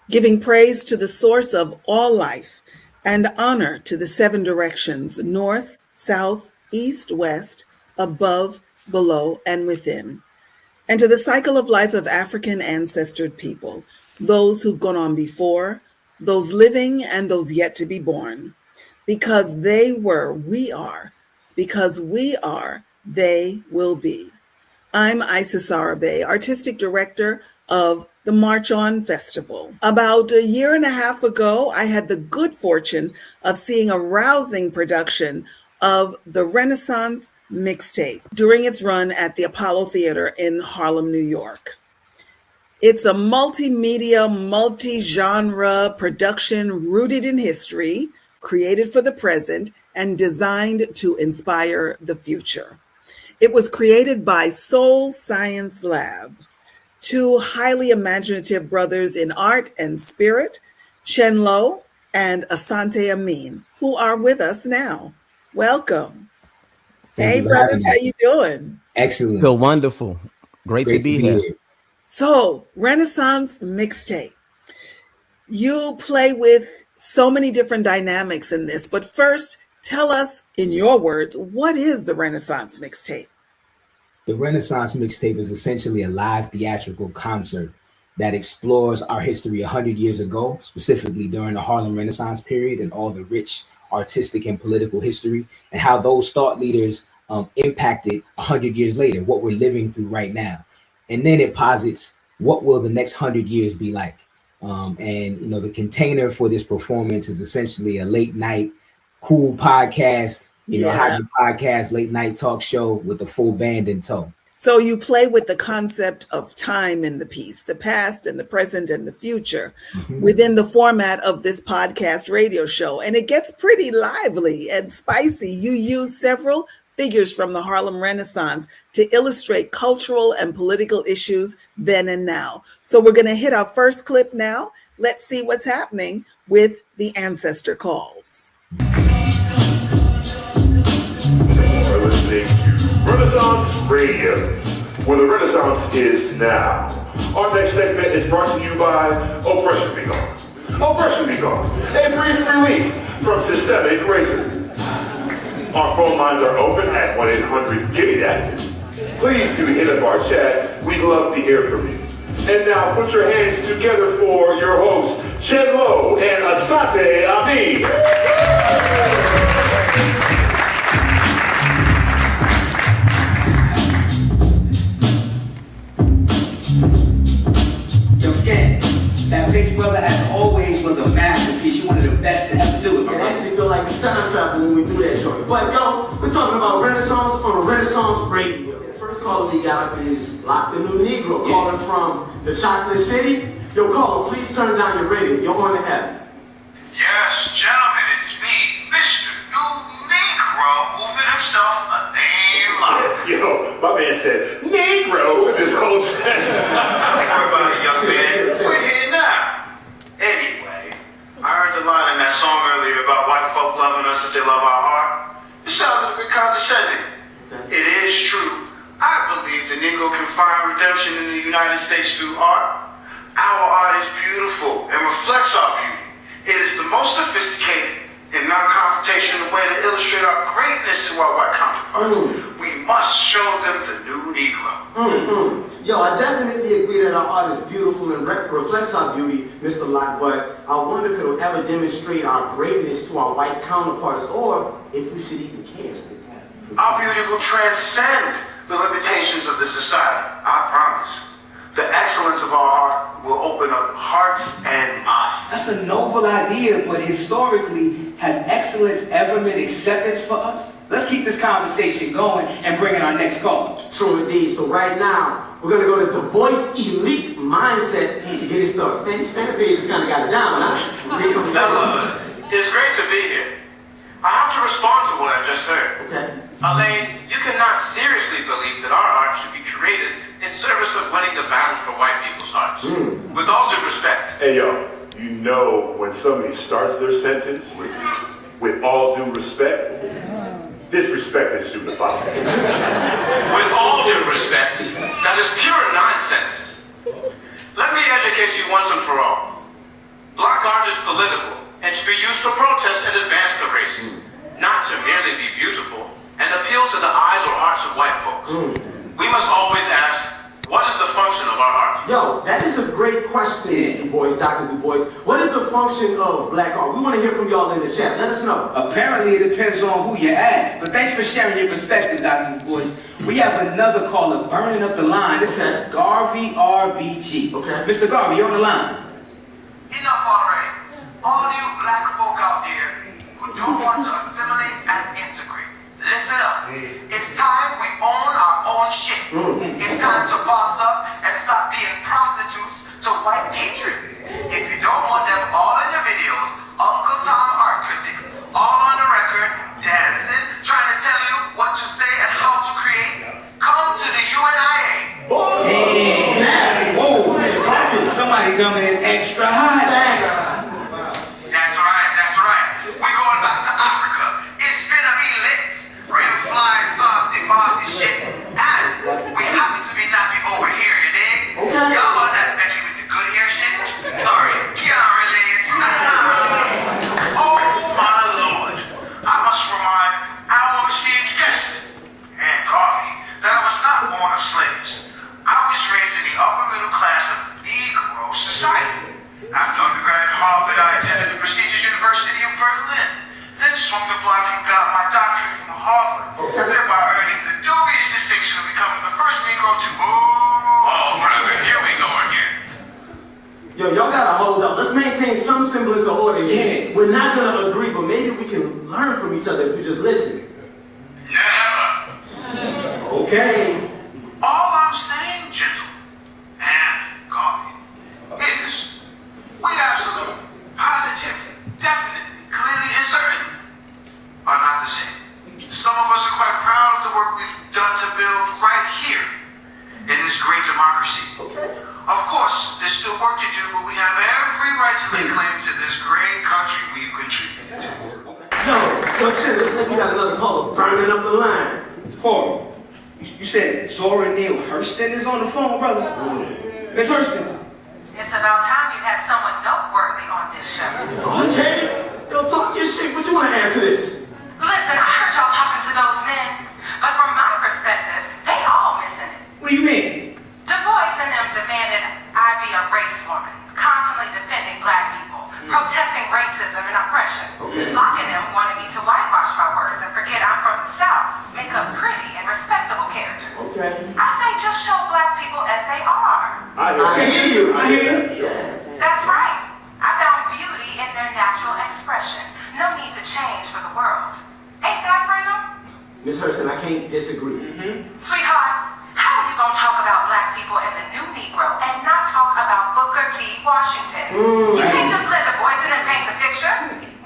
Giving praise to the source of all life and honor to the seven directions, north, south, east, west, above, below, and within, and to the cycle of life of African ancestored people, those who've gone on before, those living and those yet to be born. Because they were, we are. Because we are, they will be. I'm Isisara Bey, Artistic Director of the March On Festival. About a year and a half ago, I had the good fortune of seeing a rousing production of the Renaissance Mixtape during its run at the Apollo Theater in Harlem, New York. It's a multimedia, multi-genre production rooted in history, created for the present, and designed to inspire the future. It was created by Soul Science Lab, two highly imaginative brothers in art and spirit, Chen Lo and Asante Amin, who are with us now. Welcome. Hey, brothers, how you doing? Excellent. Feel wonderful. Great to be here. So, Renaissance Mixtape. You play with so many different dynamics in this, but first, tell us, in your words, what is the Renaissance Mixtape? The Renaissance Mixtape is essentially a live theatrical concert that explores our history 100 years ago, specifically during the Harlem Renaissance period and all the rich artistic and political history, and how those thought leaders impacted 100 years later, what we're living through right now. And then it posits, what will the next 100 years be like? And, you know, the container for this performance is essentially a late night, cool podcast, hybrid podcast, late night talk show with the full band in tow. So you play with the concept of time in the piece, the past and the present and the future within the format of this podcast radio show. And it gets pretty lively and spicy. You use several figures from the Harlem Renaissance to illustrate cultural and political issues then and now. So we're going to hit our first clip now. Let's see what's happening with the ancestor calls. Are listening to Renaissance Radio, where the Renaissance is now. Our next segment is brought to you by Oppression Be Gone. Oppression Be Gone, a brief relief from systemic racism. Our phone lines are open at 1-800-GIVE-THAT. Please do hit up our chat. We'd love to hear from you. And now put your hands together for your hosts, Chen Lo and Asante Amin. That Big Brother, as always, was a masterpiece. You're one of the best to ever do it. It actually feel like a time travel when we do that joint. But yo, we're talking about Renaissance on Renaissance Radio. The first caller we got is Lock the New Negro, calling from the Chocolate City. Yo, caller, please turn down your radio. You're on the app. Yes, gentlemen, it's me, Mr. New Negro, moving himself a name up. Yo, my man said, Negro, this whole set. Don't worry about it, young man. We're here now. Anyway, I heard the line in that song earlier about white folk loving us if they love our art. It sounded a bit condescending. It is true. I believe the Negro can find redemption in the United States through art. Our art is beautiful and reflects our beauty. It is the most sophisticated and non-confrontational way to illustrate our greatness to our white counterparts. We must show them the new Negro. Yo, I definitely agree that our art is beautiful and reflects our beauty, Mr. Locke, but I wonder if it'll ever demonstrate our greatness to our white counterparts, or if we should even care. Our beauty will transcend the limitations of the society, I promise. The excellence of our art will open up hearts and minds. That's a noble idea, but historically, has excellence ever meant acceptance for us? Let's keep this conversation going and bring in our next call. True indeed. So right now, we're going to go to the voice elite mindset to get it started. Man, this fan page just kind of got it down. Fellas, it's great to be here. I have to respond to what I just heard. Okay. Elaine, you cannot seriously believe that our art should be created in service of winning the battle for white people's hearts. With all due respect. Hey, yo, you know when somebody starts their sentence with all due respect, disrespect is soon to follow. hearts of white folks. We must always ask, what is the function of our heart? Yo, that is a great question, Du Bois, Dr. Du Bois. What is the function of black art? We want to hear from y'all in the chat. Let us know. Apparently, it depends on who you ask. But thanks for sharing your perspective, Dr. Du Bois. We have another caller burning up the line. This is Garvey RBG. Okay. Mr. Garvey, you're on the line. Enough already. All you black folk out there who don't want to assimilate and integrate, listen up. It's time we own our own shit. It's time to boss up and stop being prostitutes to white patriots. If you don't want them all in your videos, Uncle Tom art critics, all on the record, dancing, trying to tell you what to say and how to create, come to the UNIA. Hey, whoa, somebody coming in extra high. That's right. We're going back to Africa. It's finna be lit. Real fly, saucy, bossy shit. And we happen to be nappy over here, you dig? Okay. Y'all on that Becky with the good hair shit? Sorry, can't relate. Oh my lord. I must remind our esteemed guest and Coffee that I was not born of slaves. I was raised in the upper middle class of Negro society. After undergrad at Harvard, I attended the prestigious University of Berlin. Then swung the block and got my doctorate from Harvard, thereby earning the dubious distinction of becoming the first Negro to oh, brother, here we go again. Yo, y'all gotta hold up. Let's maintain some semblance of order here. Yeah. We're not gonna agree, but maybe we can learn from each other if we just listen. Never. Okay. All I'm saying, gentlemen, and Coffee, is we absolutely, positively, definitely, clearly, and certainly are not the same. Some of us are quite proud of the work we've done to build right here in this great democracy. Of course, there's still work to do, but we have every right to lay claim to this great country we've contributed to. Yo, Chen, looks like you got another caller burning up the line. Corey, you said Zora Neale Hurston is on the phone, brother? Miss Hurston. It's about time you had someone noteworthy on this show. Okay. Yo, talk your shit. What you want to add to this? Listen, I heard y'all talking to those men, but from my perspective, they all missing it. What do you mean? Du Bois and them demanded I be a race woman, constantly defending black people, protesting racism and oppression. Locking them wanted me to whitewash my words and forget I'm from the South, make up pretty and respectable characters. Okay. I say just show black people as they are. I hear you. That's right. I found beauty in their natural expression. No need to change for the world. Ain't that freedom? Miss Hurston, I can't disagree. Sweetheart, how are you going to talk about black people and the new Negro and not talk about Booker T. Washington? You can't just let Du Bois in and paint the picture.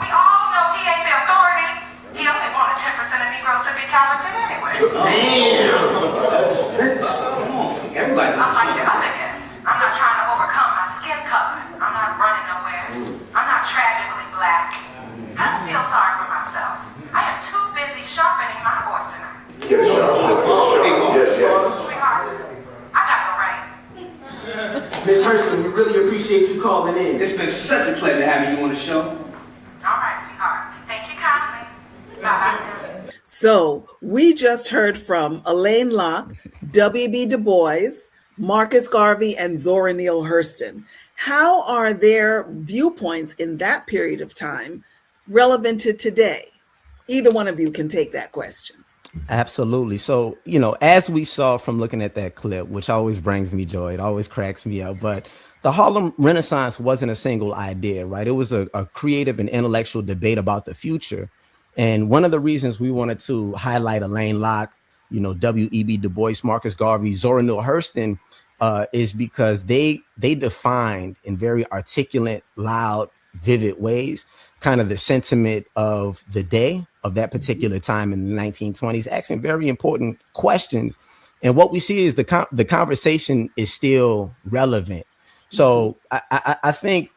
We all know he ain't the authority. He only wanted 10% of Negroes to be talented anyway. Damn. Come on, everybody. Unlike your other guests, I'm not trying to overcome my skin color. I'm not running nowhere. I'm not tragically black. I don't feel sorry for myself. I am too busy sharpening my voice tonight. Yes. Sweetheart, I gotta go right. Miss Hurston, we really appreciate you calling in. It's been such a pleasure having you on the show. All right, sweetheart. Thank you kindly. Bye-bye now. So we just heard from Elaine Locke, W.B. Du Bois, Marcus Garvey, and Zora Neale Hurston. How are their viewpoints in that period of time relevant to today? Either one of you can take that question. Absolutely. So, as we saw from looking at that clip, which always brings me joy, it always cracks me up, but the Harlem Renaissance wasn't a single idea, right? It was a creative and intellectual debate about the future. And one of the reasons we wanted to highlight Elaine Locke, W.E.B. Du Bois, Marcus Garvey, Zora Neale Hurston, is because they defined in very articulate, loud, vivid ways kind of the sentiment of the day of that particular time in the 1920s, asking very important questions. And what we see is the conversation is still relevant. So I think,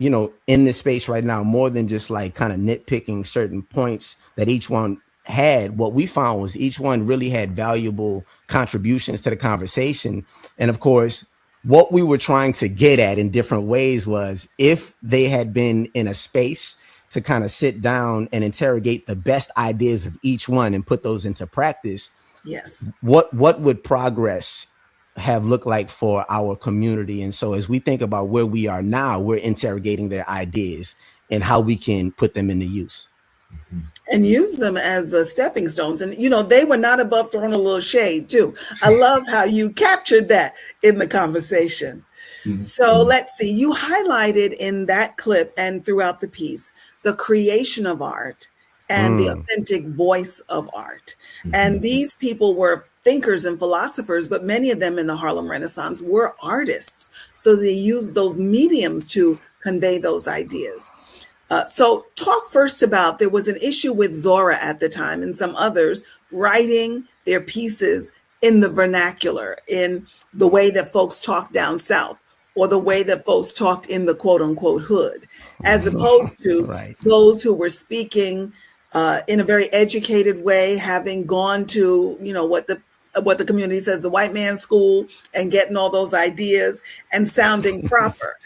in this space right now, more than just like kind of nitpicking certain points that each one had, what we found was each one really had valuable contributions to the conversation. And of course, what we were trying to get at in different ways was if they had been in a space to kind of sit down and interrogate the best ideas of each one and put those into practice, Yes. What would progress have looked like for our community? And so as we think about where we are now, we're interrogating their ideas and how we can put them into use. And use them as stepping stones. And, they were not above throwing a little shade, too. I love how you captured that in the conversation. So let's see, you highlighted in that clip and throughout the piece, the creation of art and the authentic voice of art. And these people were thinkers and philosophers, but many of them in the Harlem Renaissance were artists. So they used those mediums to convey those ideas. So talk first about, there was an issue with Zora at the time and some others writing their pieces in the vernacular, in the way that folks talk down South, or the way that folks talked in the quote unquote hood, as opposed to those who were speaking in a very educated way, having gone to, what the community says, the white man's school, and getting all those ideas and sounding proper.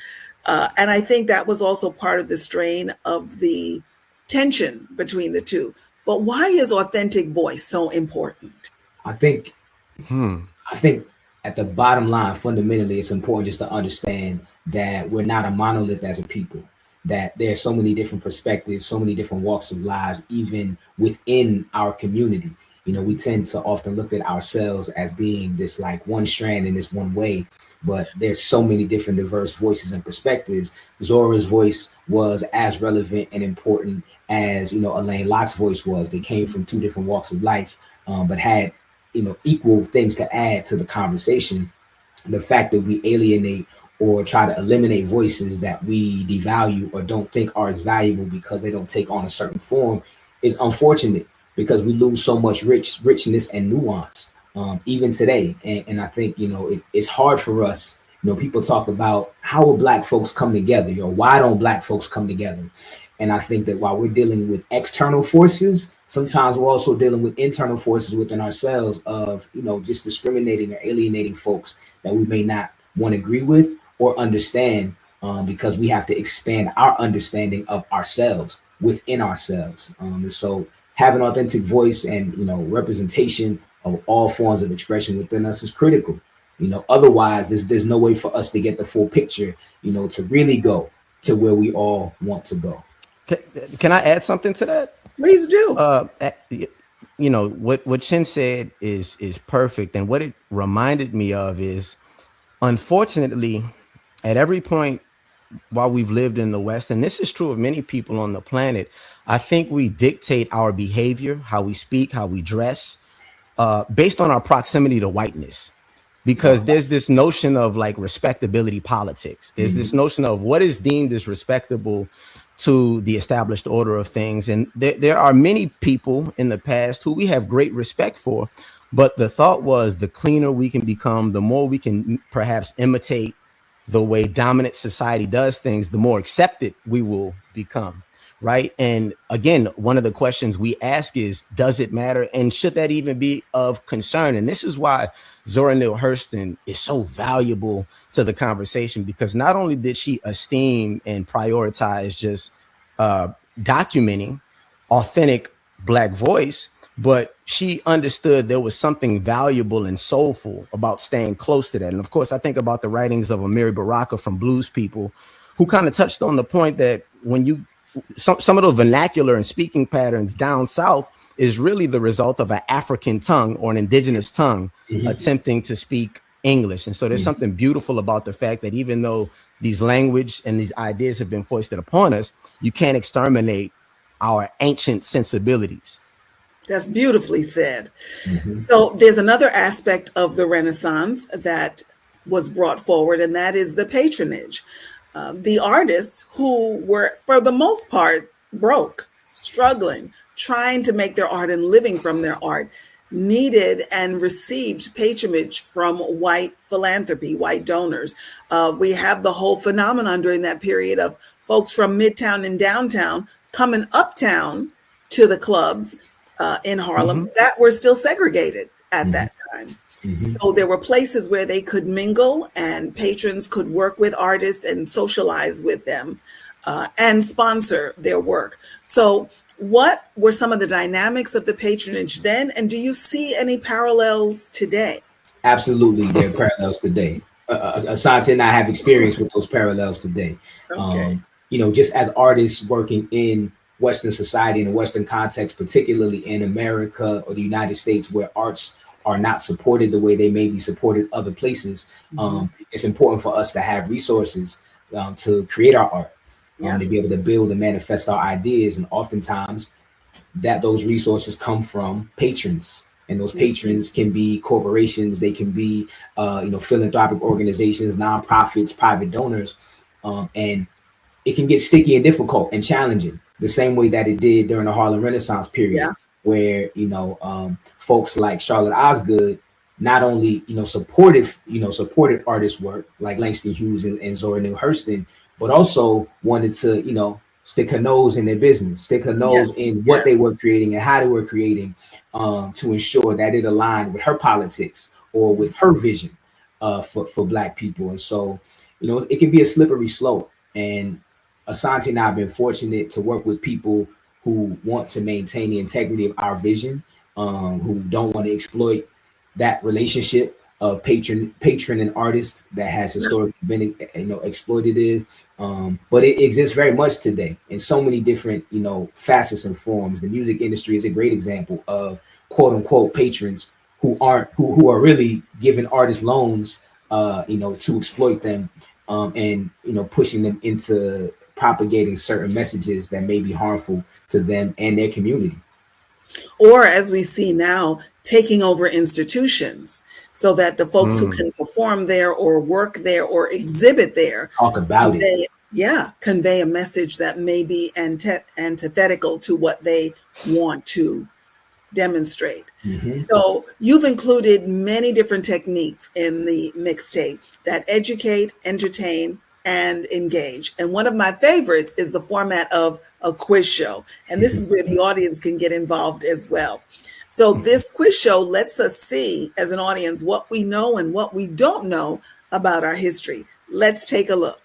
And I think that was also part of the strain of the tension between the two. But why is authentic voice so important? I think at the bottom line, fundamentally, it's important just to understand that we're not a monolith as a people, that there's so many different perspectives, so many different walks of lives, even within our community. We tend to often look at ourselves as being this like one strand in this one way, but there's so many different diverse voices and perspectives. Zora's voice was as relevant and important as, Elaine Locke's voice was. They came from two different walks of life, but had, equal things to add to the conversation. The fact that we alienate or try to eliminate voices that we devalue or don't think are as valuable because they don't take on a certain form is unfortunate, because we lose so much richness and nuance, even today. And I think, it's hard for us. People talk about how will Black folks come together, or why don't Black folks come together? And I think that while we're dealing with external forces, sometimes we're also dealing with internal forces within ourselves of, just discriminating or alienating folks that we may not want to agree with or understand, because we have to expand our understanding of ourselves within ourselves. And so having authentic voice and, representation of all forms of expression within us is critical. Otherwise, there's no way for us to get the full picture, to really go to where we all want to go. Can I add something to that? Please do. What Chen said is perfect. And what it reminded me of is, unfortunately, at every point while we've lived in the West, and this is true of many people on the planet, I think we dictate our behavior, how we speak, how we dress, based on our proximity to whiteness. Because there's this notion of like respectability politics. There's this notion of what is deemed as respectable to the established order of things. And there are many people in the past who we have great respect for, but the thought was the cleaner we can become, the more we can perhaps imitate the way dominant society does things, the more accepted we will become. Right. And again, one of the questions we ask is, does it matter? And should that even be of concern? And this is why Zora Neale Hurston is so valuable to the conversation, because not only did she esteem and prioritize just documenting authentic Black voice, but she understood there was something valuable and soulful about staying close to that. And of course, I think about the writings of Amiri Baraka from Blues People, who kind of touched on the point that when you some of the vernacular and speaking patterns down South is really the result of an African tongue or an indigenous tongue attempting to speak English. And so there's something beautiful about the fact that even though these language and these ideas have been foisted upon us, you can't exterminate our ancient sensibilities. That's beautifully said. So there's another aspect of the Renaissance that was brought forward, and that is the patronage. The artists who were, for the most part, broke, struggling, trying to make their art and living from their art, needed and received patronage from white philanthropy, white donors. We have the whole phenomenon during that period of folks from Midtown and downtown coming uptown to the clubs in Harlem that were still segregated at that time. So there were places where they could mingle and patrons could work with artists and socialize with them and sponsor their work. So What were some of the dynamics of the patronage then, and do you see any parallels today? Absolutely, there are parallels today. Asante and I have experience with those parallels today. Okay. Just as artists working in Western society, in a Western context, particularly in America or the United States, where arts are not supported the way they may be supported other places, it's important for us to have resources to create our art, to be able to build and manifest our ideas. And oftentimes those resources come from patrons. And those patrons can be corporations, they can be, philanthropic organizations, nonprofits, private donors. And it can get sticky and difficult and challenging, the same way that it did during the Harlem Renaissance period, where, folks like Charlotte Osgood not only, supported artists' work like Langston Hughes and Zora Neale Hurston, but also wanted to, stick her nose in their business, stick her nose in what they were creating and how they were creating, to ensure that it aligned with her politics or with her vision for Black people. And so, it can be a slippery slope. And Asante and I have been fortunate to work with people who want to maintain the integrity of our vision, who don't want to exploit that relationship of patron and artist that has historically been, exploitative. But it exists very much today in so many different, facets and forms. The music industry is a great example of quote unquote patrons who are really giving artists loans, to exploit them, and, pushing them into propagating certain messages that may be harmful to them and their community. Or, as we see now, taking over institutions so that the folks who can perform there or work there or exhibit there convey a message that may be antithetical to what they want to demonstrate. So you've included many different techniques in the mixtape that educate, entertain, and engage. And one of my favorites is the format of a quiz show. And this is where the audience can get involved as well. So this quiz show lets us see as an audience what we know and what we don't know about our history. Let's take a look.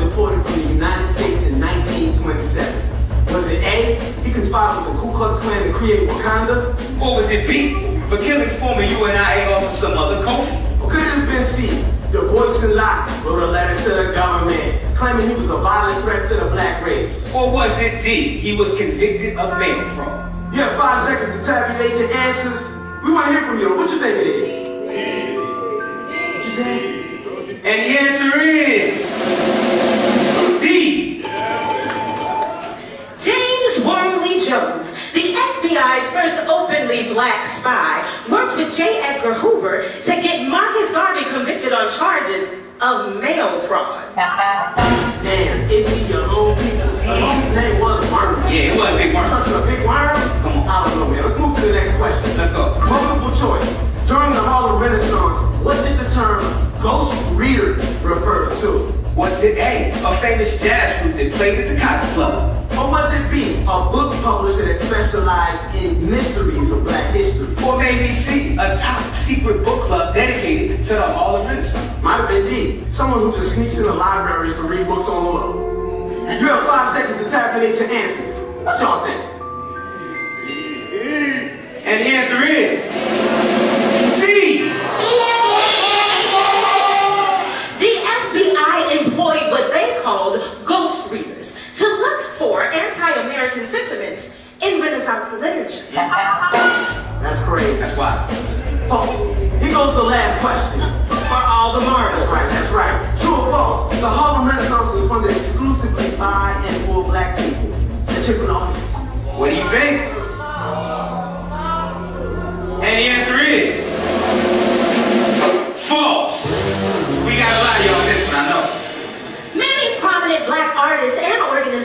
Deported from the United States in 1927. Was it A, he conspired with the Ku Klux Klan to create Wakanda? Or was it B, for killing former UNIA officer some other Kofi? Or could it have been C, Du Bois and Locke wrote a letter to the government claiming he was a violent threat to the Black race? Or was it D, he was convicted of mail fraud? You have 5 seconds to tabulate your answers. We want to hear from you. What you think it is? What you say? And the answer is D. James Wormley Jones, the FBI's first openly Black spy, worked with J. Edgar Hoover to get Marcus Garvey convicted on charges of mail fraud. Damn, it be your own people. His name was Worm. Yeah, it was Big Worm. Trust a Big Worm? Come on. I don't know, man. Let's move to the next question. Let's go. Multiple choice. During the Harlem Renaissance, what did the term ghost reader refer to? Was it A, a famous jazz group that played at the Cotton Club? Or was it B, a book publisher that specialized in mysteries of Black history? Or maybe C, a top secret book club dedicated to the Harlem Renaissance? Might have been D, someone who just sneaks in the libraries to read books on the low. You have 5 seconds to tabulate your answers. What y'all think? And the answer is C. The FBI employed what they called ghost readers to look for anti-American sentiments in Renaissance literature. That's crazy. That's why. Oh, here goes the last question. For all the martyrs. That's right. True or false? The Harlem Renaissance was funded exclusively by and for Black people. Let's hear from the audience. What do you think? And the answer is false.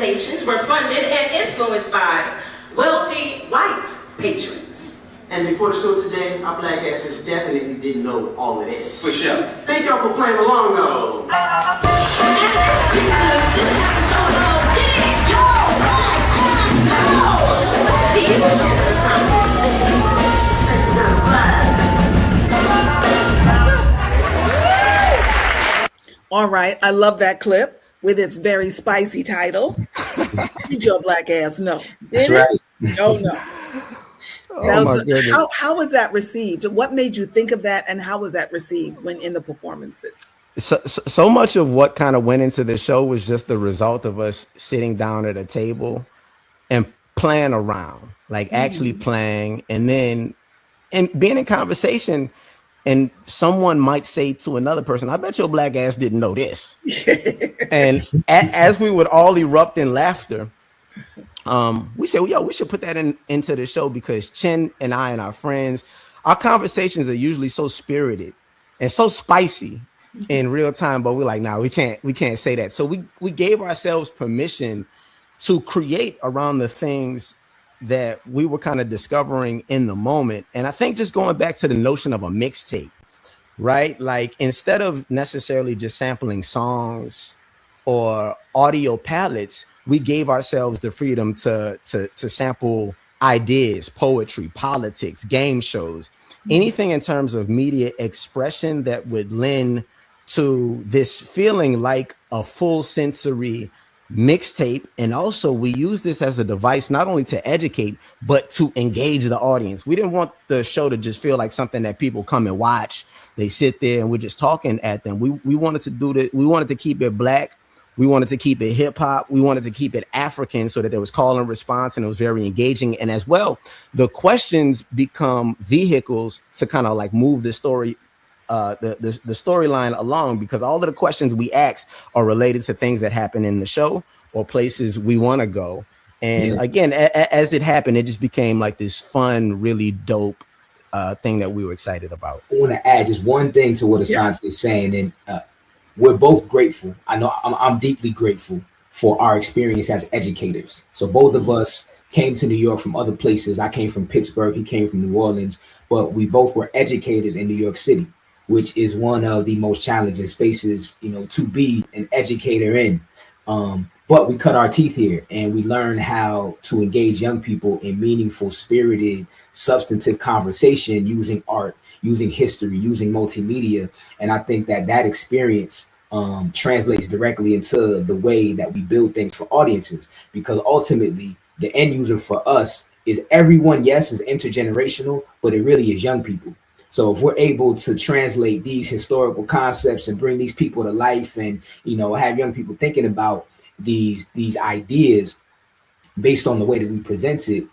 organizations were funded and influenced by wealthy white patrons. And before the show today, our black asses definitely didn't know all of this. For sure. Thank y'all for playing along, though. And this concludes this episode of Get Your Black Ass Now! Back to you, Chen. All right, I love that clip with its very spicy title. Did your black ass know? That's Did right. it? No, no. Oh my goodness. How was that received? What made you think of that, and how was that received when in the performances? So much of what kind of went into the show was just the result of us sitting down at a table and playing around, like actually playing, and then being in conversation. And someone might say to another person, I bet your black ass didn't know this. And as we would all erupt in laughter, we said, well, yo, we should put that into the show, because Chen and I and our friends, our conversations are usually so spirited and so spicy in real time, but we're like, nah, we can't say that. So we gave ourselves permission to create around the things that we were kind of discovering in the moment. And I think just going back to the notion of a mixtape, right? Like, instead of necessarily just sampling songs or audio palettes, we gave ourselves the freedom to sample ideas, poetry, politics, game shows, anything in terms of media expression that would lend to this feeling like a full sensory mixtape. And also we use this as a device not only to educate but to engage the audience. We didn't want the show to just feel like something that people come and watch, they sit there and we're just talking at them. We wanted to do that. We wanted to keep it black, we wanted to keep it hip-hop, we wanted to keep it African, so that there was call and response and it was very engaging. And as well, the questions become vehicles to kind of like move the story, the storyline along, because all of the questions we ask are related to things that happen in the show or places we want to go. And again, as it happened, it just became like this fun, really dope thing that we were excited about. I want to add just one thing to what Asante is saying, and we're both grateful. I know I'm deeply grateful for our experience as educators. So both of us came to New York from other places. I came from Pittsburgh, he came from New Orleans, but we both were educators in New York City, which is one of the most challenging spaces, to be an educator in. But we cut our teeth here, and we learn how to engage young people in meaningful, spirited, substantive conversation using art, using history, using multimedia. And I think that experience translates directly into the way that we build things for audiences, because ultimately the end user for us is everyone. Yes, is intergenerational, but it really is young people. So if we're able to translate these historical concepts and bring these people to life, and have young people thinking about these ideas based on the way that we present it,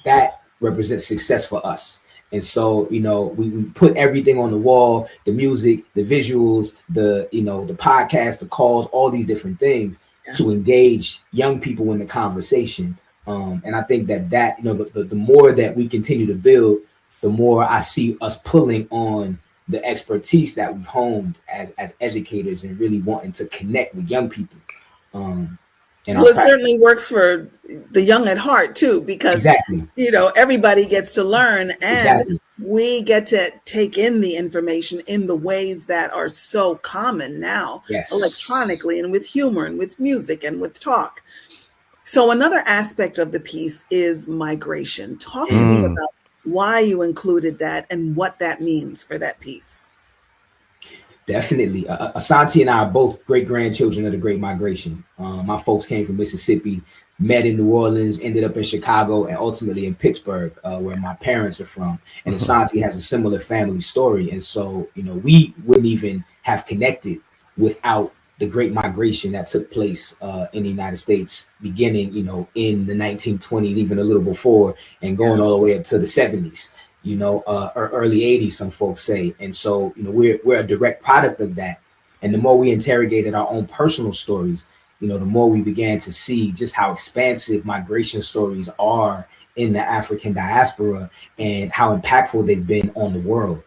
that represents success for us. And so we put everything on the wall: the music, the visuals, the podcast, the calls, all these different things to engage young people in the conversation. And I think that the more that we continue to build, the more I see us pulling on the expertise that we've honed as educators and really wanting to connect with young people. Well, it certainly works for the young at heart too, because everybody gets to learn, and we get to take in the information in the ways that are so common now, electronically, and with humor and with music and with talk. So another aspect of the piece is migration. Talk to me about why you included that and what that means for that piece. Definitely. Asante and I are both great-grandchildren of the Great Migration. My folks came from Mississippi, met in New Orleans, ended up in Chicago, and ultimately in Pittsburgh, where my parents are from. And Asante has a similar family story. And so, we wouldn't even have connected without the Great Migration that took place in the United States, beginning, in the 1920s, even a little before, and going all the way up to the 70s. Or early 80s, some folks say. And so, we're a direct product of that. And the more we interrogated our own personal stories, the more we began to see just how expansive migration stories are in the African diaspora and how impactful they've been on the world.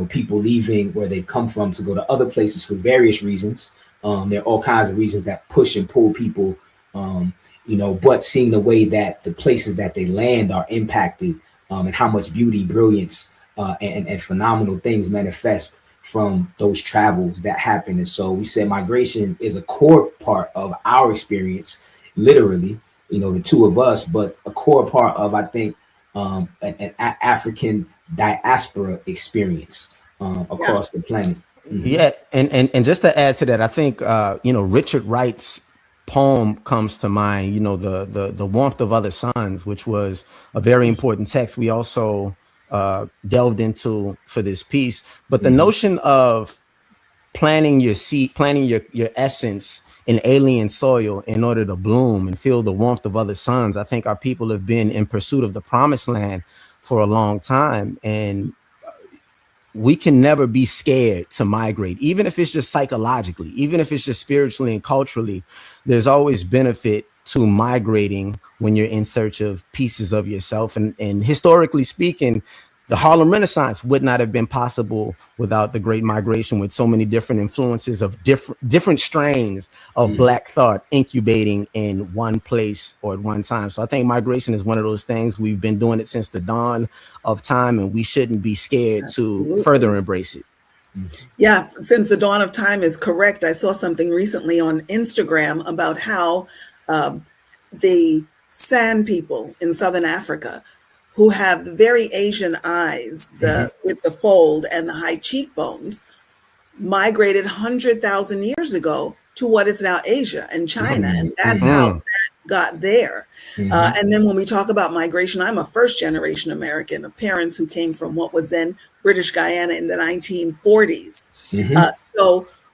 People leaving where they've come from to go to other places for various reasons. There are all kinds of reasons that push and pull people But seeing the way that the places that they land are impacted, and how much beauty, brilliance, and phenomenal things manifest from those travels that happen. And so we said migration is a core part of our experience, literally, the two of us, but a core part of, I think, an African diaspora experience across the planet. Mm-hmm. Yeah, and just to add to that, I think Richard Wright's poem comes to mind. The warmth of other suns, which was a very important text. We also delved into for this piece, but the notion of planting your seed, planting your essence in alien soil in order to bloom and feel the warmth of other suns. I think our people have been in pursuit of the promised land for a long time, and we can never be scared to migrate, even if it's just psychologically, even if it's just spiritually and culturally. There's always benefit to migrating when you're in search of pieces of yourself. And historically speaking, the Harlem Renaissance would not have been possible without the Great Migration, with so many different influences of different strains of Black thought incubating in one place or at one time. So I think migration is one of those things. We've been doing it since the dawn of time, and we shouldn't be scared to further embrace it. Yeah, since the dawn of time is correct. I saw something recently on Instagram about how the San people in Southern Africa, who have the very Asian eyes, with the fold and the high cheekbones, migrated 100,000 years ago to what is now Asia and China. And that's how that got there. And then when we talk about migration, I'm a first generation American of parents who came from what was then British Guyana in the 1940s.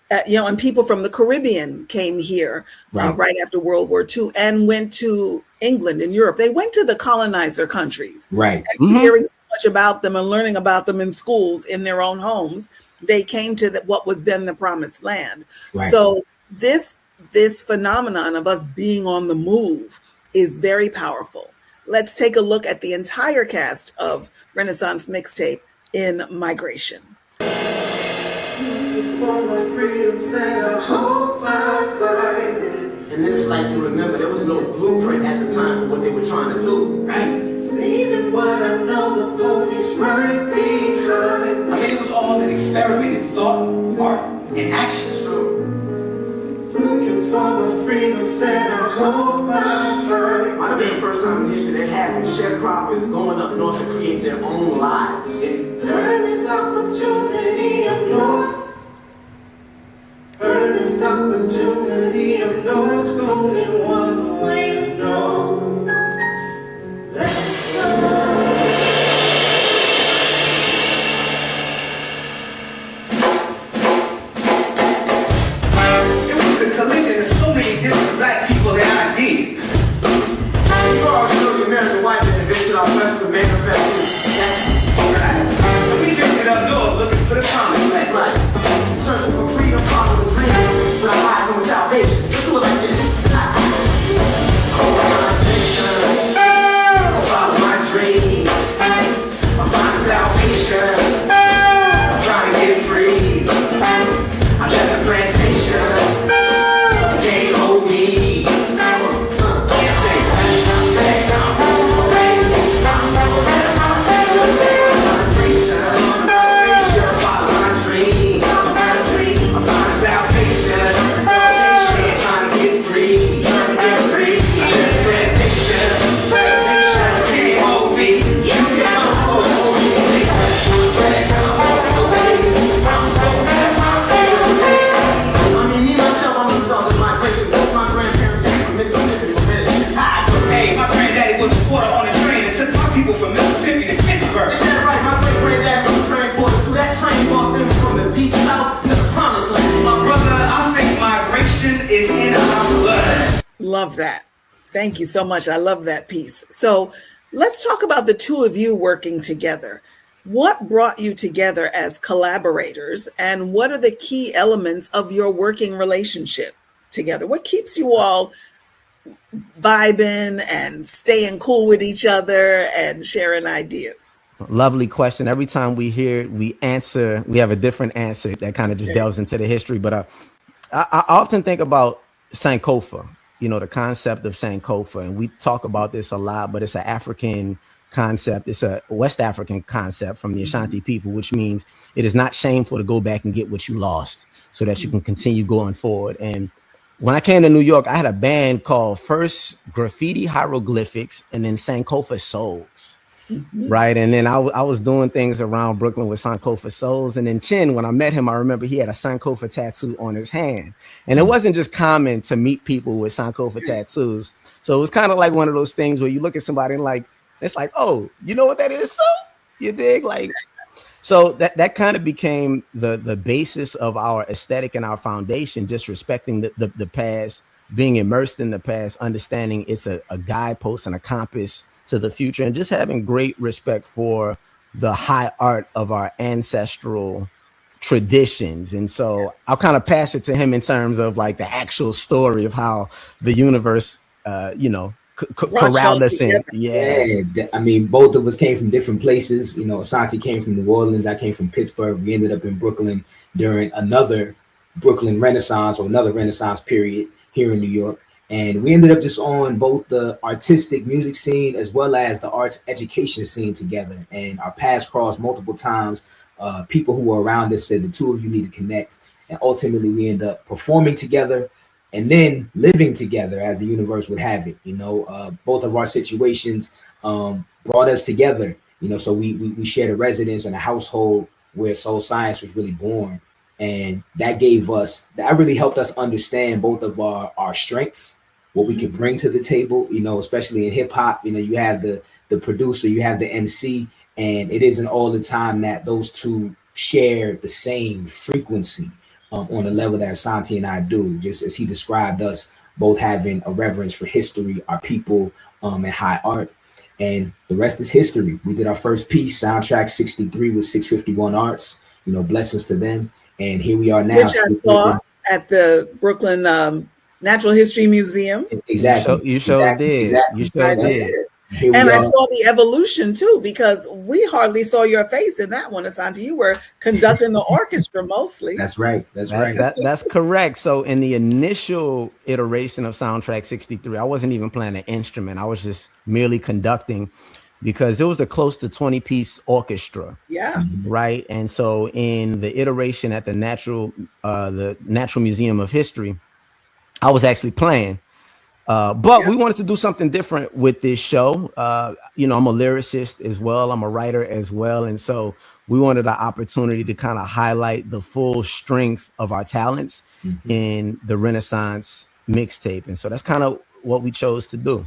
And people from the Caribbean came here right after World War II and went to England and Europe. They went to the colonizer countries. Right. Hearing so much about them and learning about them in schools in their own homes, they came to what was then the promised land. Right. So this phenomenon of us being on the move is very powerful. Let's take a look at the entire cast of Renaissance Mixtape in Migration. For my freedom, said I hope I find it. And then it's like you remember there was no blueprint at the time for what they were trying to do, right? Leaving what I know, the police right behind. I mean, it was all an experimented thought, art, and action. Looking for my freedom, said I hope I find. Might have been the first time in history that happened. Sharecroppers going up north to create their own lives. Earn this opportunity up north. Earn this opportunity up north. Only one way to know. Let's go. Collision of so many different Black people and ideas. You all know the American white man invented our Western manifesto. Right. We drifted up north looking for the promised land. Right. Searching for freedom, following the dream, with our eyes on salvation. Let's do it like this. Follow my dreams. I find salvation. I'm trying to get free. I left the plantation. Love that. Thank you so much. I love that piece. So let's talk about the two of you working together. What brought you together as collaborators, and what are the key elements of your working relationship together? What keeps you all vibing and staying cool with each other and sharing ideas? Lovely question. Every time we hear it, we have a different answer that kind of just delves into the history. But I often think about Sankofa. the concept of Sankofa, and we talk about this a lot, but it's an African concept. It's a West African concept from the Ashanti people, which means it is not shameful to go back and get what you lost so that you can continue going forward. And when I came to New York, I had a band called first Graffiti Hieroglyphics and then Sankofa Souls. Right. And then I was doing things around Brooklyn with Sankofa Souls. And then Chen, when I met him, I remember he had a Sankofa tattoo on his hand. And it wasn't just common to meet people with Sankofa tattoos. So it was kind of like one of those things where you look at somebody and like, it's like, oh, you know what that is? So you dig? Like, so that kind of became the basis of our aesthetic and our foundation, just respecting the past, being immersed in the past, understanding it's a guidepost and a compass to the future, and just having great respect for the high art of our ancestral traditions. And so I'll kind of pass it to him in terms of like the actual story of how the universe, corralled us in. Yeah, I mean, both of us came from different places. Asante came from New Orleans. I came from Pittsburgh. We ended up in Brooklyn during another Brooklyn Renaissance, or another Renaissance period here in New York. And we ended up just on both the artistic music scene as well as the arts education scene together. And our paths crossed multiple times. People who were around us said the two of you need to connect. And ultimately, we end up performing together and then living together as the universe would have it. Both of our situations brought us together. So we shared a residence and a household where soul science was really born. And that really helped us understand both of our strengths, what we could bring to the table, especially in hip hop. You have the producer, you have the MC, and it isn't all the time that those two share the same frequency on the level that Asante and I do, just as he described us both having a reverence for history, our people, and high art. And the rest is history. We did our first piece, Soundtrack 63 with 651 Arts, blessings to them. And here we are now. Which I saw at the Brooklyn Natural History Museum. Exactly. You sure did. Exactly. You sure did. And I saw the evolution too, because we hardly saw your face in that one, Asante. You were conducting the orchestra mostly. That's right. That's correct. So in the initial iteration of Soundtrack 63, I wasn't even playing an instrument. I was just merely conducting, because it was a close to 20-piece orchestra. Yeah. Right. And so in the iteration at the Natural Museum of History, I was actually playing. But we wanted to do something different with this show. I'm a lyricist as well. I'm a writer as well. And so we wanted an opportunity to kind of highlight the full strength of our talents in the Renaissance Mixtape. And so that's kind of what we chose to do.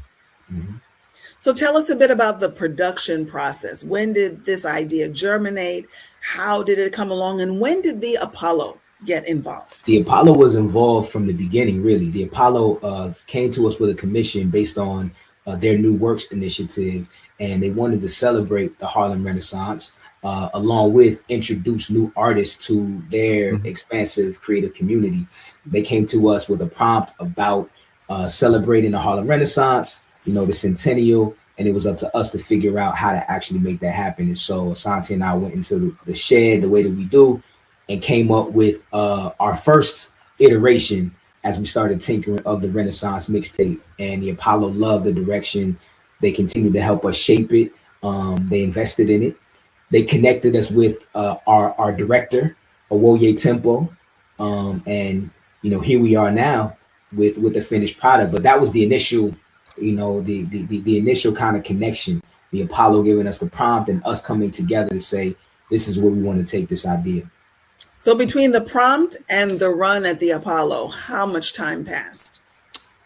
So tell us a bit about the production process. When did this idea germinate? How did it come along? And when did the Apollo get involved? The Apollo was involved from the beginning, really. The Apollo came to us with a commission based on their New Works initiative, and they wanted to celebrate the Harlem Renaissance, along with introduce new artists to their expansive creative community. They came to us with a prompt about celebrating the Harlem Renaissance, the centennial, and it was up to us to figure out how to actually make that happen. And so Asante and I went into the shed the way that we do, and came up with our first iteration as we started tinkering of the Renaissance Mixtape. And the Apollo loved the direction. They continued to help us shape it. They invested in it. They connected us with our director, Awoye Tempo. And here we are now with the finished product. But that was the initial, the initial kind of connection. The Apollo giving us the prompt and us coming together to say, this is where we want to take this idea. So between the prompt and the run at the Apollo, how much time passed?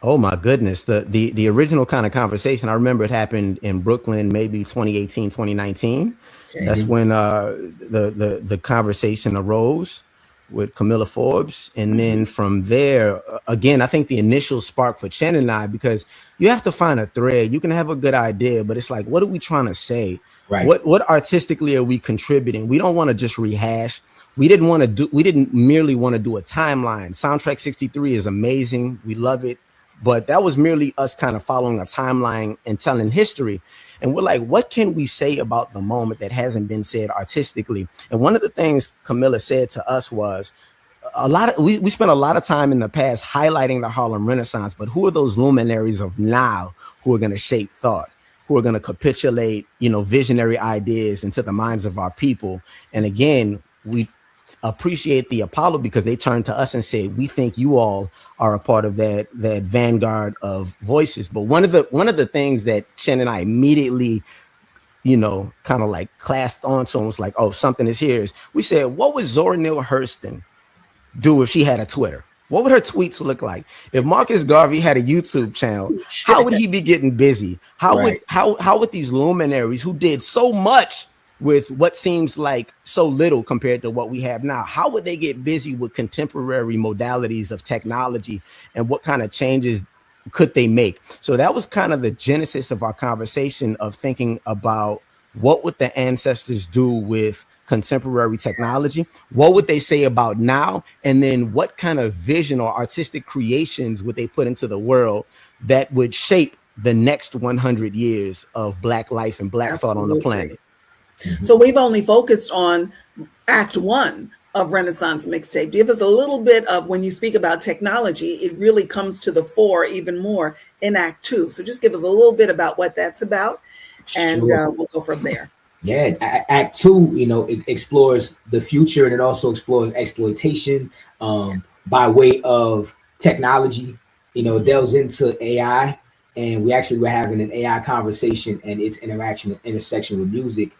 Oh my goodness. The original kind of conversation, I remember it happened in Brooklyn, maybe 2018, 2019. Okay. That's when the conversation arose with Camilla Forbes. And then from there, again, I think the initial spark for Chen and I, because you have to find a thread. You can have a good idea, but it's like, what are we trying to say? Right. What artistically are we contributing? We don't want to just rehash. We didn't merely want to do a timeline. Soundtrack 63 is amazing. We love it. But that was merely us kind of following a timeline and telling history. And we're like, what can we say about the moment that hasn't been said artistically? And one of the things Camilla said to us was, we spent a lot of time in the past highlighting the Harlem Renaissance, but who are those luminaries of now who are going to shape thought, who are going to capitulate, visionary ideas into the minds of our people? And again, we appreciate the Apollo because they turned to us and said, we think you all are a part of that vanguard of voices. But one of the things that Chen and I immediately kind of like clasped onto and was like, oh, something is here, is we said, what would Zora Neale Hurston do if she had a Twitter? What would her tweets look like? If Marcus Garvey had a YouTube channel, how would he be getting busy? How would these luminaries who did so much with what seems like so little compared to what we have now, how would they get busy with contemporary modalities of technology, and what kind of changes could they make? So that was kind of the genesis of our conversation of thinking about what would the ancestors do with contemporary technology, what would they say about now, and then what kind of vision or artistic creations would they put into the world that would shape the next 100 years of Black life and Black thought on the planet. So we've only focused on Act 1 of Renaissance Mixtape. Give us a little bit of, when you speak about technology, it really comes to the fore even more in Act 2. So just give us a little bit about what that's about, and we'll go from there. Yeah, Act 2, it explores the future, and it also explores exploitation by way of technology. It delves into AI, and we actually were having an AI conversation and its interaction and intersection with music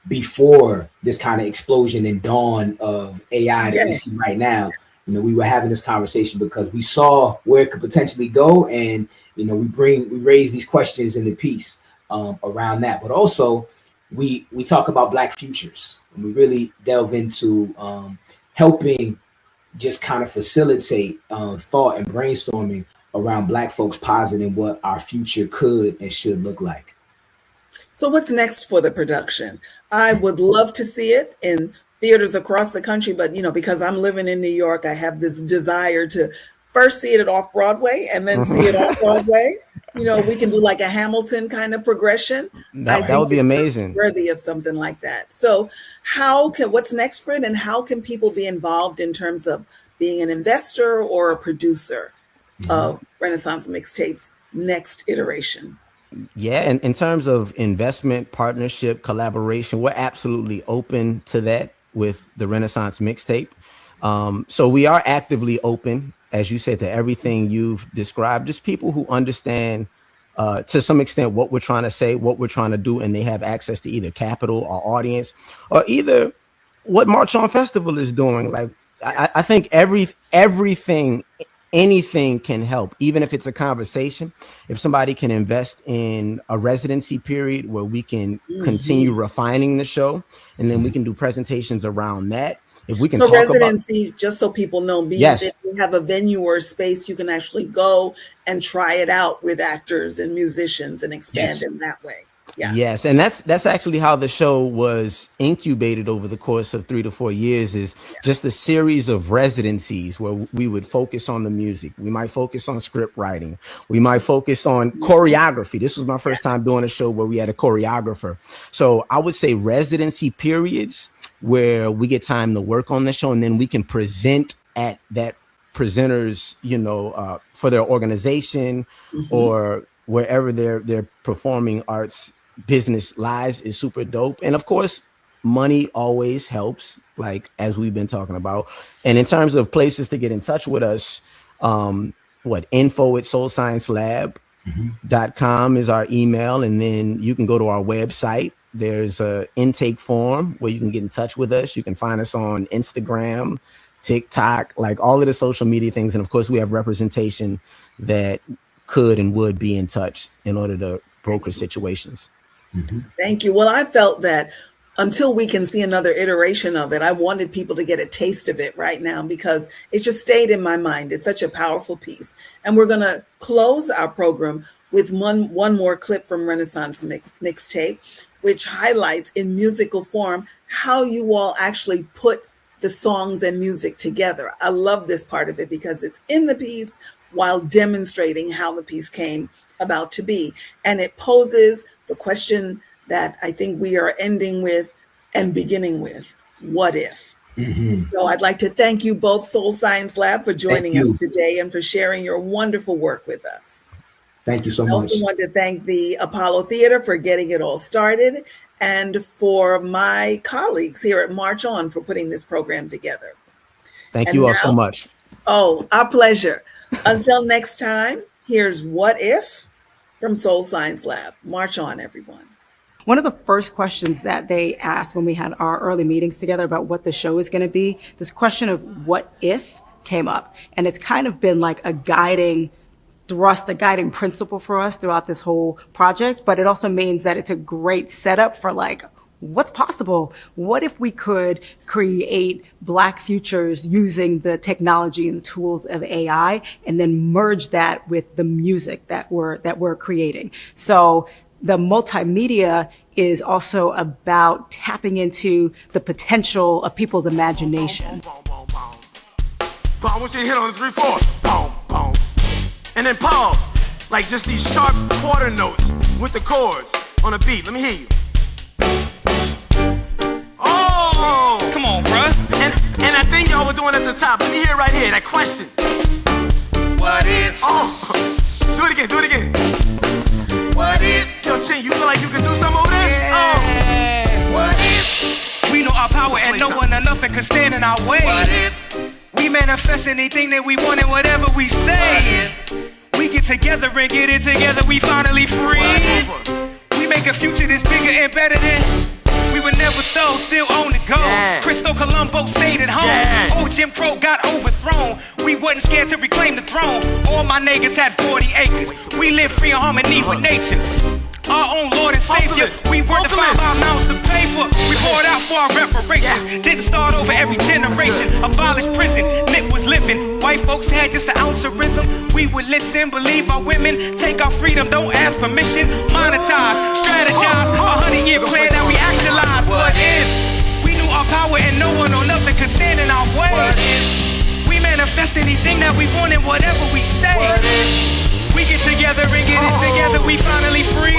before this kind of explosion and dawn of AI that we see right now. We were having this conversation because we saw where it could potentially go, and we raise these questions in the piece around that. But also we talk about Black futures, and we really delve into helping just kind of facilitate thought and brainstorming around Black folks positing what our future could and should look like. So what's next for the production? I would love to see it in theaters across the country, but because I'm living in New York, I have this desire to first see it off Broadway and then see it off Broadway. We can do like a Hamilton kind of progression. That would be amazing. Worthy of something like that. So what's next for it, and how can people be involved in terms of being an investor or a producer of Renaissance Mixtape's next iteration? Yeah, and in terms of investment, partnership, collaboration, we're absolutely open to that with the Renaissance Mixtape. So we are actively open, as you said, to everything you've described. Just people who understand to some extent what we're trying to say, what we're trying to do, and they have access to either capital or audience, or either what March On Festival is doing. Like, I think anything can help, even if it's a conversation. If somebody can invest in a residency period where we can continue refining the show, and then we can do presentations around that. If we can talk residency, about, just so people know, means yes, if you have a venue or a space, you can actually go and try it out with actors and musicians and expand in that way. Yeah. Yes, and that's actually how the show was incubated over the course of 3 to 4 years, is just a series of residencies where we would focus on the music. We might focus on script writing. We might focus on choreography. This was my first time doing a show where we had a choreographer. So I would say residency periods where we get time to work on the show, and then we can present at that presenters, for their organization or wherever their performing arts business lies, is super dope. And of course, money always helps, like as we've been talking about. And in terms of places to get in touch with us, info@soulsciencelab.com is our email. And then you can go to our website. There's a intake form where you can get in touch with us. You can find us on Instagram, TikTok, like all of the social media things. And of course, we have representation that could and would be in touch in order to broker situations. Thank you. Well, I felt that until we can see another iteration of it, I wanted people to get a taste of it right now because it just stayed in my mind. It's such a powerful piece. And we're going to close our program with one more clip from Renaissance Mixtape, which highlights in musical form how you all actually put the songs and music together. I love this part of it because it's in the piece while demonstrating how the piece came about to be. And it poses the question that I think we are ending with and beginning with: what if? So I'd like to thank you both, Soul Science Lab, for joining us today and for sharing your wonderful work with us. Thank you so much. I also want to thank the Apollo Theater for getting it all started, and for my colleagues here at March On for putting this program together. Thank you all so much. Oh, our pleasure. Until next time, here's What If from Soul Science Lab. March on, everyone. One of the first questions that they asked when we had our early meetings together about what the show is going to be, this question of what if came up. And it's kind of been like a guiding thrust, a guiding principle for us throughout this whole project. But it also means that it's a great setup for like, what's possible? What if we could create Black futures using the technology and the tools of AI, and then merge that with the music that we're creating? So the multimedia is also about tapping into the potential of people's imagination. I want you to hit on the 3/4. Boom, boom. And then pause. Like just these sharp quarter notes with the chords on a beat. Let me hear you. Oh! Come on, bruh. And I think y'all were doing at the top. Let me hear it right here, that question. What if? Oh! Do it again. What if? Yo, Chen, you feel like you can do some of this? Yeah. Oh! What if? We know our power and no one or nothing can stand in our way. What if? We manifest anything that we want and whatever we say. We get together and get it together, we finally free. We make a future that's bigger and better than we were never stole, still on the go. Yeah. Crystal Colombo stayed at home. Yeah. Old Jim Crow got overthrown. We wasn't scared to reclaim the throne. All my niggas had 40 acres. We live free in harmony with nature. Our own Lord and Savior. We weren't defined by amounts of paper. We poured out for our reparations. Didn't start over every generation. Abolished prison. Nick was living. White folks had just an ounce of rhythm. We would listen, believe our women. Take our freedom, don't ask permission. Monetize, strategize. 100-year plan that we actualize. What if? We knew our power and no one or nothing could stand in our way. We manifest anything that we want and whatever we say. We get together and get it together, we finally free.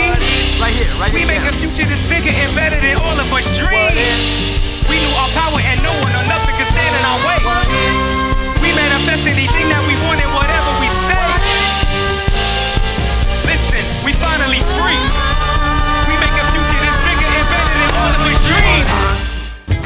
Right here. We make a future that's bigger and better than all of us dream. We knew our power and no one or nothing could stand in our way. We manifest anything that we want and whatever we say. Listen, we finally free. We make a future that's bigger and better than all of us dream.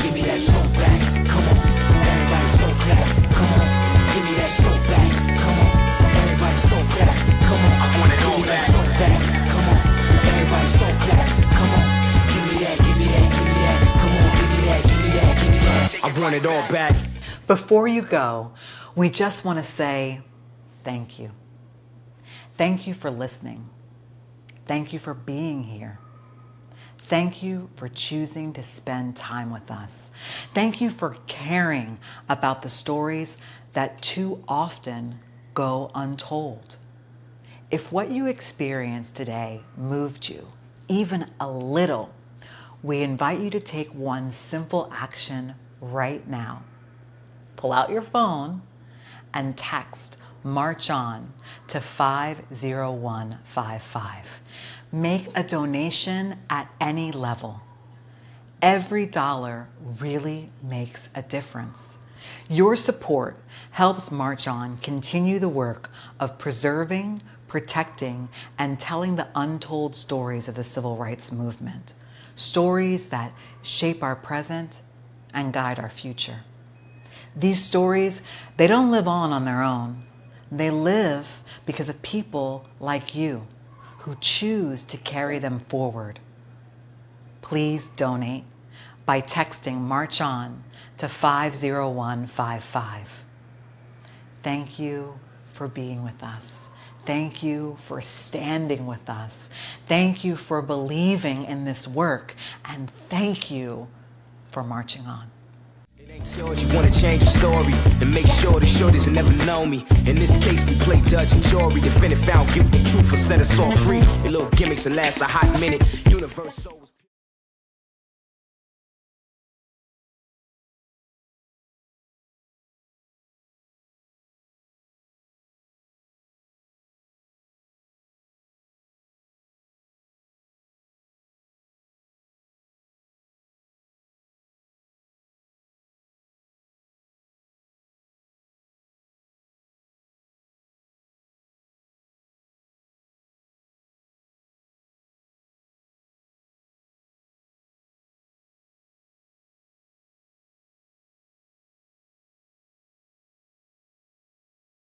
Give me that soul back, come on. Everybody so clap, come on. Give me that soul back, come on. Everybody so clap. Come on, I want it all back. So back. Come on, everybody so clap. Come on, give me that. Come on, give me that. I want it all back. Before you go, we just want to say thank you. Thank you for listening. Thank you for being here. Thank you for choosing to spend time with us. Thank you for caring about the stories that too often go untold. If what you experienced today moved you, even a little, we invite you to take one simple action right now. Pull out your phone and text March On to 50155. Make a donation at any level. Every dollar really makes a difference. Your support helps March On continue the work of preserving, protecting, and telling the untold stories of the civil rights movement. Stories that shape our present and guide our future. These stories, they don't live on their own. They live because of people like you who choose to carry them forward. Please donate by texting March On to 50155. Thank you for being with us. Thank you for standing with us. Thank you for believing in this work. And thank you for marching on. Yours, you wanna change the story and make sure the shorties never know me. In this case, we play judge and jury. Defendant found guilty, truth will set us all free. Your little gimmicks will last a hot minute. Universe so